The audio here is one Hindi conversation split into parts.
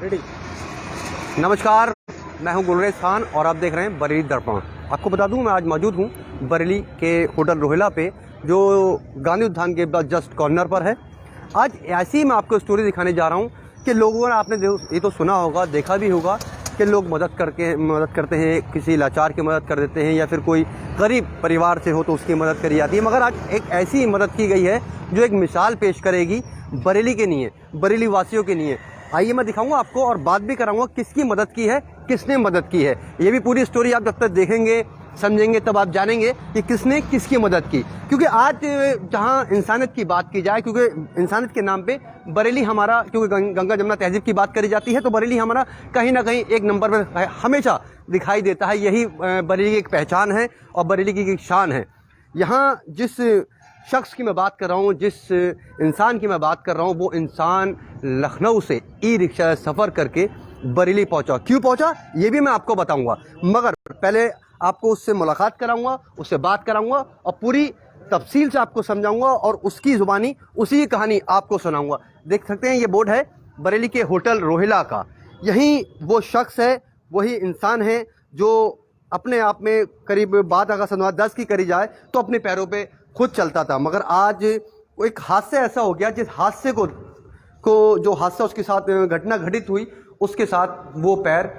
रेडी। नमस्कार, मैं हूं गुलरेज खान और आप देख रहे हैं बरेली दर्पण। आपको बता दूं, मैं आज मौजूद हूं बरेली के होटल रोहिला पे, जो गांधी उद्यान के जस्ट कॉर्नर पर है। आज ऐसी ही मैं आपको स्टोरी दिखाने जा रहा हूं कि लोगों ने, आपने ये तो सुना होगा, देखा भी होगा कि लोग मदद करते हैं, किसी लाचार की मदद कर देते हैं, या फिर कोई गरीब परिवार से हो तो उसकी मदद करी जाती है। मगर आज एक ऐसी मदद की गई है जो एक मिसाल पेश करेगी बरेली के लिए, बरेली वासियों के लिए। आइए मैं दिखाऊंगा आपको और बात भी कराऊंगा किसकी मदद की है, किसने मदद की है। ये भी पूरी स्टोरी आप जब तक देखेंगे, समझेंगे, तब आप जानेंगे कि किसने किसकी मदद की। क्योंकि आज जहां इंसानियत की बात की जाए, क्योंकि इंसानियत के नाम पे बरेली हमारा, क्योंकि गंगा जमुना तहजीब की बात करी जाती है, तो बरेली हमारा कहीं ना कहीं एक नंबर पर हमेशा दिखाई देता है। यही बरेली की एक पहचान है और बरेली की एक शान है। यहाँ जिस शख्स की मैं बात कर रहा हूँ, जिस इंसान की मैं बात कर रहा हूँ, वो इंसान लखनऊ से ई रिक्शा सफ़र करके बरेली पहुँचा। क्यों पहुँचा ये भी मैं आपको बताऊँगा, मगर पहले आपको उससे मुलाकात कराऊँगा, उससे बात कराऊँगा और पूरी तफसील से आपको समझाऊँगा और उसकी ज़ुबानी, उसी की कहानी आपको सुनाऊँगा। देख सकते हैं ये बोर्ड है बरेली के होटल रोहिला का। यही वो शख्स है, वही इंसान है जो अपने आप में, करीब बात अगर सन 10 की करी जाए तो अपने पैरों पे खुद चलता था। मगर आज एक हादसा ऐसा हो गया, जिस हादसे को जो हादसा उसके साथ घटना घटित हुई, उसके साथ वो पैर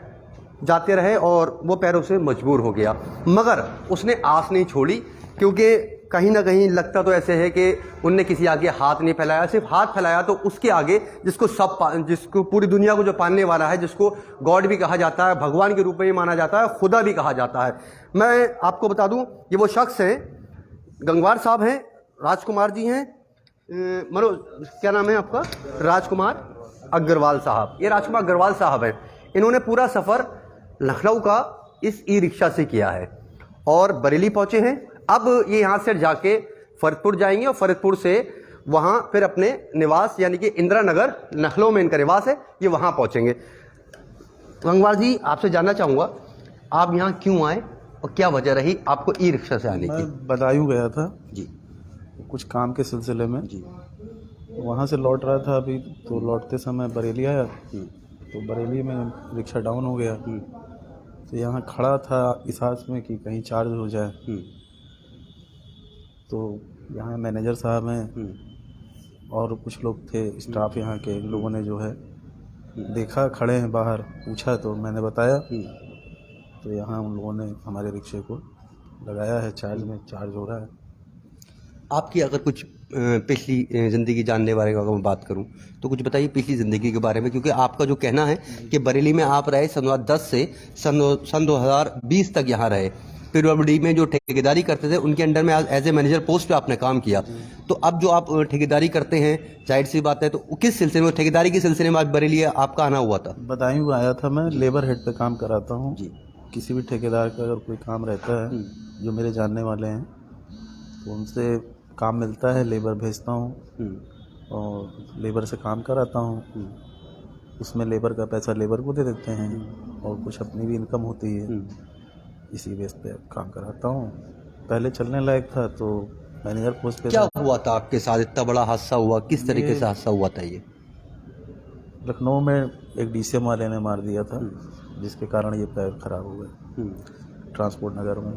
जाते रहे और वो पैरों से मजबूर हो गया। मगर उसने आस नहीं छोड़ी, क्योंकि कहीं ना कहीं लगता तो ऐसे है कि उनने किसी आगे हाथ नहीं फैलाया। सिर्फ हाथ फैलाया तो उसके आगे जिसको पूरी दुनिया को जो पालने वाला है, जिसको गॉड भी कहा जाता है, भगवान के रूप में भी माना जाता है, खुदा भी कहा जाता है। मैं आपको बता दूं, ये वो शख्स हैं, गंगवार साहब हैं, राजकुमार जी हैं, क्या नाम है आपका? राजकुमार अग्रवाल साहब। ये राजकुमार अग्रवाल साहब हैं। इन्होंने पूरा सफ़र लखनऊ का इस ई रिक्शा से किया है और बरेली पहुँचे हैं। अब ये यहाँ से जाके फरीदपुर जाएंगे और फरीदपुर से वहाँ फिर अपने निवास, यानी कि इंदिरा नगर, लखनऊ में इनका निवास है, ये वहाँ पहुँचेंगे। गंगवार जी, आपसे जानना चाहूँगा, आप यहाँ क्यों आए और क्या वजह रही आपको ई रिक्शा से आने की? मैं बदायूं गया था जी, कुछ काम के सिलसिले में जी, वहाँ से लौट रहा था अभी, तो लौटते समय बरेली आया, तो बरेली में रिक्शा डाउन हो गया। तो यहाँ खड़ा था इस आस में कि कहीं चार्ज हो जाए। तो यहाँ मैनेजर साहब हैं और कुछ लोग थे स्टाफ यहाँ के, लोगों ने जो है देखा खड़े हैं बाहर, पूछा तो मैंने बताया। तो यहाँ उन लोगों ने हमारे रिक्शे को लगाया है चार्ज में, चार्ज हो रहा है। आपकी अगर कुछ पिछली ज़िंदगी जानने के बारे में अगर मैं बात करूं, तो कुछ बताइए पिछली ज़िंदगी के बारे में। क्योंकि आपका जो कहना है कि बरेली में आप रहे सन 2010 से सन 2020 तक यहाँ रहे, फिर बरेली में जो ठेकेदारी करते थे उनके अंडर में एज ए मैनेजर पोस्ट पे आपने काम किया। तो अब जो आप ठेकेदारी करते हैं, जाहिर सी बात है, तो किस सिलसिले में, ठेकेदारी के सिलसिले में आज बरेली आपका आना हुआ था? बदायूं आया था, मैं लेबर हेड पे काम कराता हूँ जी। किसी भी ठेकेदार का अगर कोई काम रहता है जो मेरे जानने वाले हैं, तो उनसे काम मिलता है, लेबर भेजता हूँ और लेबर से काम कराता हूँ। उसमें लेबर का पैसा लेबर को दे देते हैं और कुछ अपनी भी इनकम होती है, इसी बेस पे काम कराता हूँ। पहले चलने लायक था, तो मैनेजर पोस्ट पे। क्या हुआ था आपके साथ? इतना बड़ा हादसा हुआ, किस तरीके से हादसा हुआ था ये? लखनऊ में एक डीसीएम वाले ने मार दिया था, जिसके कारण ये पैर खराब हो गए ट्रांसपोर्ट नगर में।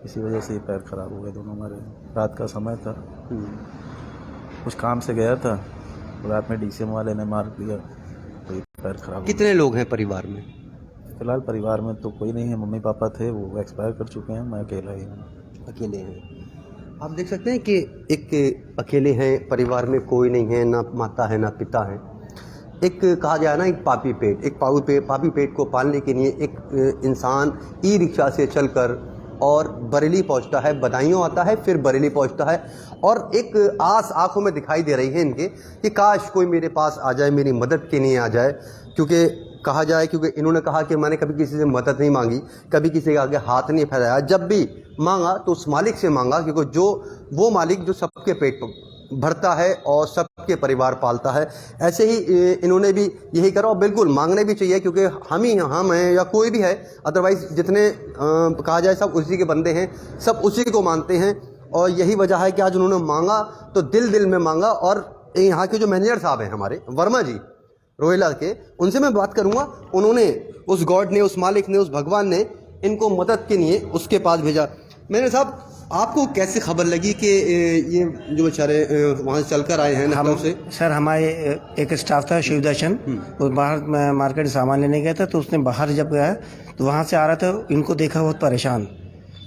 इसी वजह से ये पैर खराब हो गए दोनों हमारे। रात का समय था, कुछ काम से गया था, रात में डीसीएम वाले ने मार दिया, तो ये पैर खराब। कितने लोग हैं परिवार में? फिलहाल परिवार में तो कोई नहीं है, मम्मी पापा थे, वो एक्सपायर कर चुके हैं, मैं अकेला ही हूँ। अकेले हैं। आप देख सकते हैं कि एक अकेले हैं, परिवार में कोई नहीं है, ना माता है ना पिता है। एक कहा जाए ना, एक पापी पेट, एक पापी पेट को पालने के लिए एक इंसान ई रिक्शा से चलकर और बरेली पहुंचता है, बदायूं आता है, फिर बरेली पहुंचता है, और एक आस आंखों में दिखाई दे रही है इनके कि काश कोई मेरे पास आ जाए, मेरी मदद के लिए आ जाए। क्योंकि कहा जाए, क्योंकि इन्होंने कहा कि मैंने कभी किसी से मदद नहीं मांगी, कभी किसी के आगे हाथ नहीं फैलाया, जब भी मांगा तो उस मालिक से मांगा, क्योंकि वो मालिक जो सबके पेट भरता है और सबके परिवार पालता है। ऐसे ही इन्होंने भी यही करा, और बिल्कुल मांगने भी चाहिए, क्योंकि हम हैं या कोई भी है, अदरवाइज़ जितने कहा जाए सब उसी के बंदे हैं, सब उसी को मानते हैं। और यही वजह है कि आज उन्होंने मांगा तो दिल दिल में मांगा। और यहाँ के जो मैनेजर साहब हैं हमारे, वर्मा जी, रोहिला के, उनसे मैं बात करूंगा। उन्होंने, उस गॉड ने, उस मालिक ने, उस भगवान ने इनको मदद के लिए उसके पास भेजा। मैंने साहब, आपको कैसे खबर लगी कि ये जो बेचारे वहाँ से चलकर आए हैं लखनऊ से? सर, हमारे एक स्टाफ था शिव दर्शन, वो बाहर मार्केट सामान लेने गया था, तो उसने बाहर जब गया तो वहाँ से आ रहा था, इनको देखा बहुत परेशान।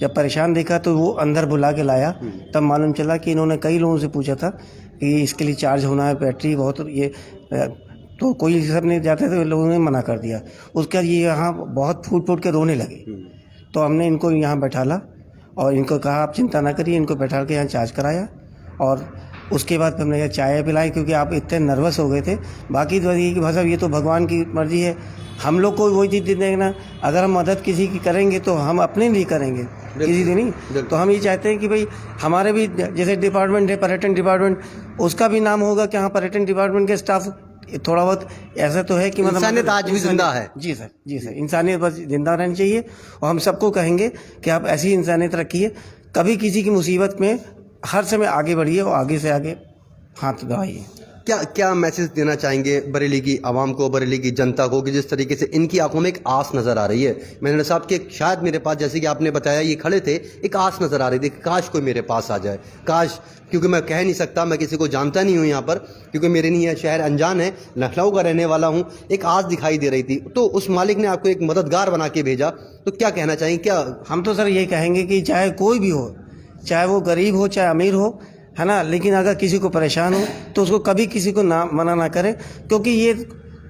जब परेशान देखा तो वो अंदर बुला के लाया, तब मालूम चला कि इन्होंने कई लोगों से पूछा था कि इसके लिए चार्ज होना है, बैटरी बहुत, ये तो कोई सब नहीं जाते थे, लोगों ने मना कर दिया। उसके बाद ये यहाँ बहुत फूट फूट के रोने लगे, तो हमने इनको यहाँ बैठाला और इनको कहा आप चिंता ना करिए, इनको बैठा के यहाँ चार्ज कराया। और उसके बाद हमने यहाँ चाय पिलाई, क्योंकि आप इतने नर्वस हो गए थे। बाकी तो ये कि भाई साहब, ये तो भगवान की मर्जी है, हम लोग को वही चीज़ देखना, अगर हम मदद किसी की करेंगे तो हम अपने लिए करेंगे, किसी की नहीं। तो हम ये चाहते हैं कि भाई हमारे भी जैसे डिपार्टमेंट है, पर्यटन डिपार्टमेंट, उसका भी नाम होगा कि हाँ, पर्यटन डिपार्टमेंट के स्टाफ थोड़ा बहुत ऐसा तो है कि मतलब इंसानियत आज भी जिंदा है। जी सर, जी सर, इंसानियत बस जिंदा रहनी चाहिए। और हम सबको कहेंगे कि आप ऐसी इंसानियत रखिए, कभी किसी की मुसीबत में हर समय आगे बढ़िए और आगे से आगे हाथ बढ़ाइए। क्या मैसेज देना चाहेंगे बरेली की आवाम को, बरेली की जनता को, कि जिस तरीके से इनकी आंखों में एक आस नज़र आ रही है? मैंने साहब कि शायद मेरे पास, जैसे कि आपने बताया, ये खड़े थे, एक आस नज़र आ रही थी, काश कोई मेरे पास आ जाए, काश, क्योंकि मैं कह नहीं सकता, मैं किसी को जानता नहीं हूँ यहाँ पर, क्योंकि मेरे लिए यह शहर अनजान है, लखनऊ का रहने वाला हूँ। एक आस दिखाई दे रही थी, तो उस मालिक ने आपको एक मददगार बना के भेजा, तो क्या कहना चाहेंगे? क्या हम तो सर यही कहेंगे कि चाहे कोई भी हो, चाहे वो गरीब हो चाहे अमीर हो, है ना, लेकिन अगर किसी को परेशान हो तो उसको कभी किसी को ना मना ना करें, क्योंकि ये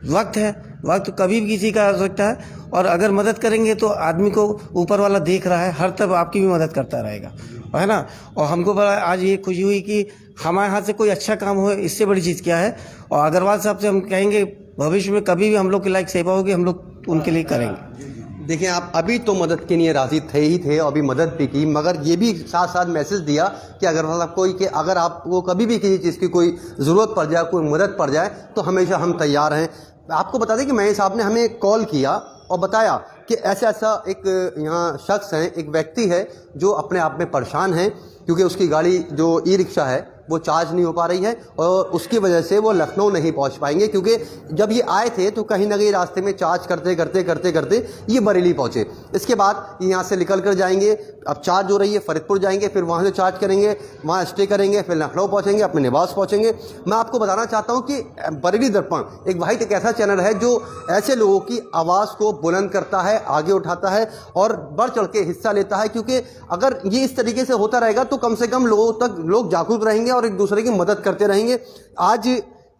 वक्त है, वक्त कभी भी किसी का आ सकता है। और अगर मदद करेंगे तो आदमी को ऊपर वाला देख रहा है, हर तरफ आपकी भी मदद करता रहेगा, है ना। और हमको बड़ा आज ये खुशी हुई कि हमारे हाथ से कोई अच्छा काम हो, इससे बड़ी चीज़ क्या है। और अग्रवाल साहब से हम कहेंगे भविष्य में कभी भी हम लोग की लायक सेवा होगी, हम लोग उनके लिए करेंगे। देखिए, आप अभी तो मदद के लिए राजी थे ही थे और अभी मदद भी की, मगर ये भी साथ साथ मैसेज दिया कि अगर मतलब कोई, कि अगर आपको कभी भी किसी चीज़ की कोई ज़रूरत पड़ जाए, कोई मदद पड़ जाए, तो हमेशा हम तैयार हैं। आपको बता दें कि महेश साहब ने हमें कॉल किया और बताया कि ऐसा ऐसा एक यहाँ शख्स है, एक व्यक्ति है जो अपने आप में परेशान है, क्योंकि उसकी गाड़ी जो ई रिक्शा है वो चार्ज नहीं हो पा रही है और उसकी वजह से वो लखनऊ नहीं पहुंच पाएंगे, क्योंकि जब ये आए थे तो कहीं ना कहीं रास्ते में चार्ज करते करते करते करते ये बरेली पहुंचे। इसके बाद ये यहाँ से निकल कर जाएंगे, अब चार्ज हो रही है, फरीदपुर जाएंगे, फिर वहाँ से चार्ज करेंगे, वहाँ स्टे करेंगे, फिर लखनऊ पहुँचेंगे, अपने निवास पहुँचेंगे। मैं आपको बताना चाहता हूँ कि बरेली दर्पण एक वाहिद एक ऐसा चैनल है जो ऐसे लोगों की आवाज़ को बुलंद करता है, आगे उठाता है और बढ़ चढ़ के हिस्सा लेता है, क्योंकि अगर ये इस तरीके से होता रहेगा तो कम से कम लोगों तक लोग जागरूक रहेंगे और एक दूसरे की मदद करते रहेंगे। आज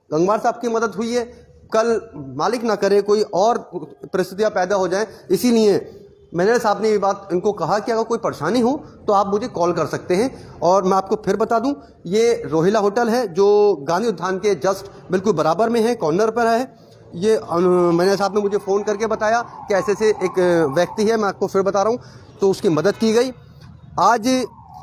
गंगवार साहब की मदद हुई है, कल मालिक ना करे कोई और परिस्थितियां पैदा हो जाएं, इसीलिए मैनेजर साहब ने ये बात इनको कहा कि अगर कोई परेशानी हो तो आप मुझे कॉल कर सकते हैं। और मैं आपको फिर बता दूं, ये रोहिला होटल है जो गांधी उद्यान के जस्ट बिल्कुल बराबर में है, कॉर्नर पर है। ये मैनेजर साहब ने मुझे फ़ोन करके बताया कि ऐसे से एक व्यक्ति है, मैं आपको फिर बता रहा हूँ, तो उसकी मदद की गई। आज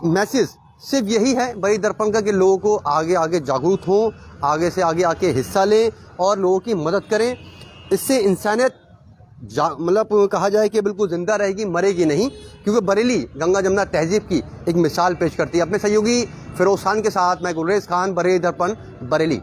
मैसेज सिर्फ यही है बरेली दर्पण का कि लोगों को आगे आगे जागरूक हों, आगे से आगे आके हिस्सा लें और लोगों की मदद करें। इससे इंसानियत मतलब कहा जाए कि बिल्कुल ज़िंदा रहेगी, मरेगी नहीं, क्योंकि बरेली गंगा जमुना तहजीब की एक मिसाल पेश करती है। अपने सहयोगी फिरोज खान के साथ मैं गुलरेज खान, बरेली दर्पण, बरेली।